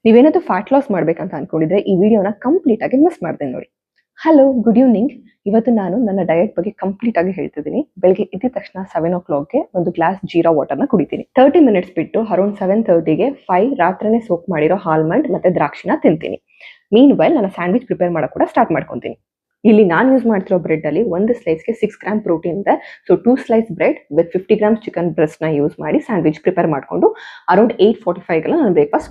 ನೀವೇನಾದ್ರೂ fat loss ಮಾಡ್ಬೇಕಂತ ಅನ್ಕೊಂಡಿದ್ರೆ ಈ ವಿಡಿಯೋನ ಕಂಪ್ಲೀಟ್ ಆಗಿ ಮಿಸ್ ಮಾಡ್ದೆ ನೋಡಿ. Hello, good evening. ಇವತ್ತು ನಾನು ನನ್ನ ಡಯಟ್ ಬಗ್ಗೆ ಕಂಪ್ಲೀಟ್ ಆಗಿ ಹೇಳ್ತಿದ್ದೀನಿ. ಬೆಳಗ್ಗೆ ಎದ್ದ ತಕ್ಷಣ 7 o'clockಗೆ ಒಂದು ಗ್ಲಾಸ್ ಜೀರಾ ವಾಟರ್ನ ಕುಡಿತೀನಿ. 30 ಮಿನಿಟ್ಸ್ ಬಿಟ್ಟು ಅರೌಂಡ್ 7:30ಗೆ 5 ರಾತ್ರಿನೇ ಸೋಕ್ ಮಾಡಿರೋ ಆಲ್ಮಂಡ್ ಮತ್ತೆ ದ್ರಾಕ್ಷಿನ ತಿಂತೀನಿ. ಮೀನ್ ವೈಲ್ ನಾನು ಸ್ಯಾಂಡ್ವಿಚ್ ಪ್ರಿಪೇರ್ ಮಾಡಕ್ ಕೂಡ ಸ್ಟಾರ್ಟ್ ಮಾಡ್ಕೊಂತೀನಿ. ಇಲ್ಲಿ ನಾನು ಯೂಸ್ ಮಾಡ್ತಿರೋ ಬ್ರೆಡ್ ಅಲ್ಲಿ ಒಂದು ಸ್ಲೈಸ್ಗೆ 6 ಗ್ರಾಮ್ ಪ್ರೋಟೀನ್ ಇದೆ. So 2 slice bread with 50 grams chicken breast ನ ಯೂಸ್ ಮಾಡಿ ಸ್ಯಾಂಡ್ವಿಚ್ ಪ್ರಿಪೇರ್ ಮಾಡ್ಕೊಂಡು ಅರೌಂಡ್ 8:45ಗೆಲ್ಲ ನಾನು ಬ್ರೇಕ್ಫಾಸ್ಟ್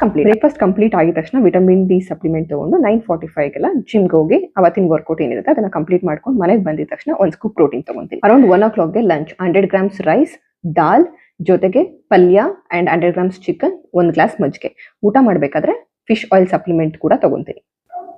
ಕಂಪ್ಲೀಟ್ ಆಗಿದ ತಕ್ಷಣ ವಿಟಮಿನ್ ಡಿ ಸಪ್ಲಿಮೆಂಟ್ ತಗೊಂಡು 9:45ಗೆಲ್ಲ ಜಿಮ್ಗೆ ಹೋಗಿ ಅವತ್ತಿನ ವರ್ಕೌಟ್ ಏನಿರುತ್ತೆ ಅದನ್ನ ಕಂಪ್ಲೀಟ್ ಮಾಡ್ಕೊಂಡು ಮನೆಗೆ ಬಂದಿದ ತಕ್ಷಣ ಒಂದು ಸ್ಕೂಪ್ ಪ್ರೋಟೀನ್ ತಗೊಂತೀನಿ. ಅರೌಂಡ್ 1 o'clockಗೆ ಲಂಚ್ 100 ಗ್ರಾಮ್ಸ್ ರೈಸ್, ದಾಲ್ ಜೊತೆಗೆ ಪಲ್ಯ ಅಂಡ್ 100 ಗ್ರಾಮ್ಸ್ ಚಿಕನ್, 1 ಗ್ಲಾಸ್ ಮಜ್ಜಿಗೆ. ಊಟ ಮಾಡಬೇಕಾದ್ರೆ ಫಿಶ್ ಆಯಿಲ್ ಸಪ್ಲಿಮೆಂಟ್ ಕೂಡ ತಗೊಂತೀನಿ.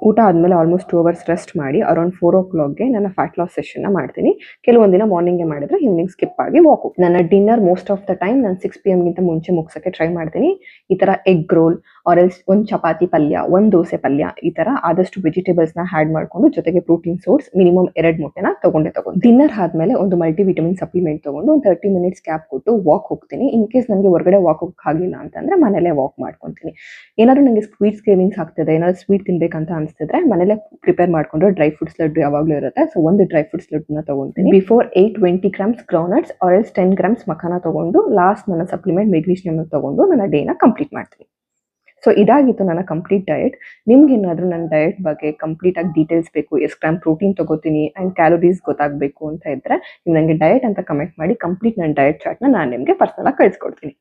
ಊಟ ಆದಮೇಲೆ ಆಲ್ಮೋಸ್ಟ್ 2 hours ರೆಸ್ಟ್ ಮಾಡಿ ಅರೌಂಡ್ 4 o'clockಗೆ ನನ್ನ ಫ್ಯಾಟ್ ಲಾಸ್ ಸೆಷನ್ನ ಮಾಡ್ತೀನಿ. ಕೆಲವೊಂದು ದಿನ ಮಾರ್ನಿಂಗ್ಗೆ ಮಾಡಿದ್ರೆ ಈವ್ನಿಂಗ್ ಸ್ಕಿಪ್ ಆಗಿ ವಾಕ್. ನನ್ನ dinner most of the time ನಾನು 6 PM ಗಿಂತ ಮುಂಚೆ ಮುಗಿಸೋಕ್ಕೆ ಟ್ರೈ ಮಾಡ್ತೀನಿ. ಈ ಥರ ಎಗ್ ರೋಲ್ ಆರ್ ಎಲ್ಸ್ ಒಂದು ಚಪಾತಿ ಪಲ್ಯ, ಒಂದು ದೋಸೆ ಪಲ್ಯ, ಈ ಥರ ಆದಷ್ಟು ವೆಜಿಟೇಬಲ್ಸ್ನ ಆ್ಯಡ್ ಮಾಡಿಕೊಂಡು ಜೊತೆಗೆ ಪ್ರೋಟೀನ್ ಸೋರ್ಸ್ ಮಿನಿಮಮ್ 2 ಮೊಟ್ಟೆನ ತಗೊಂಡು ಡಿನ್ನರ್ ಆದಮೇಲೆ ಒಂದು ಮಲ್ಟಿ ವಿಟಮಿನ್ ಸಪ್ಲಿಮೆಂಟ್ ತಗೊಂಡು ಒಂದು 30 ಮಿನಿಟ್ಸ್ ಗ್ಯಾಪ್ ಕೊಟ್ಟು ವಾಕ್ ಹೋಗ್ತೀನಿ. ಇನ್ ಕೇಸ್ ನನಗೆ ಹೊರಗಡೆ ವಾಕ್ ಹೋಗಕ್ಕೆ ಆಗಿಲ್ಲ ಅಂತಂದ್ರೆ ಮನೇಲೆ ವಾಕ್ ಮಾಡ್ಕೊತೀನಿ. ಏನಾದ್ರು ನನಗೆ ಸ್ವೀಟ್ಸ್ ಕ್ರೇವಿಂಗ್ಸ್ ಆಗ್ತಿದೆ, ಏನಾದ್ರು ಸ್ವೀಟ್ ತಿನ್ಬೇಕಂತ ಅನಿಸ್ತಿದ್ರೆ ಮನೇಲೆ ಪ್ರಿಪೇರ್ ಮಾಡ್ಕೊಂಡು ಡ್ರೈ ಫ್ರೂಟ್ಸ್ ಲಡ್ಡು ಯಾವಾಗಲೂ ಇರುತ್ತೆ. ಸೊ ಒಂದು ಡ್ರೈ ಫ್ರೂಟ್ಸ್ ಲಡ್ಡುನ ತಗೊಂತೀನಿ. Before 820 grams groundnuts or else 10 grams makhana ತಗೊಂಡು ಲಾಸ್ಟ್ ನನ್ನ ಸಪ್ಲಿಮೆಂಟ್ ಮೆಗ್ನೀಷಿಯಮ್ ತಗೊಂಡು ನನ್ನ ಡೇನ ಕಂಪ್ಲೀಟ್ ಮಾಡ್ತೀನಿ. ಸೊ ಇದಾಗಿತ್ತು ನನ್ನ ಕಂಪ್ಲೀಟ್ ಡಯಟ್. ನಿಮ್ಗೆ ಏನಾದರೂ ನನ್ನ ಡಯಟ್ ಬಗ್ಗೆ ಕಂಪ್ಲೀಟ್ ಆಗಿ ಡೀಟೇಲ್ಸ್ ಬೇಕು, ಎಷ್ಟು ಗ್ರಾಮ್ ಪ್ರೋಟೀನ್ ತಗೋತೀನಿ ಆ್ಯಂಡ್ ಕ್ಯಾಲೋರೀಸ್ ಗೊತ್ತಾಗಬೇಕು ಅಂತ ಇದ್ರೆ ನೀವು ನನಗೆ ಡಯಟ್ ಅಂತ ಕಮೆಂಟ್ ಮಾಡಿ ಕಂಪ್ಲೀಟ್ ನನ್ನ ಡಯಟ್ ಚಾರ್ಟ್ನ ನಾನು ನಿಮಗೆ ಪರ್ಸನಲ್ ಆಗಿ ಕಳಿಸ್ಕೊಡ್ತೀನಿ.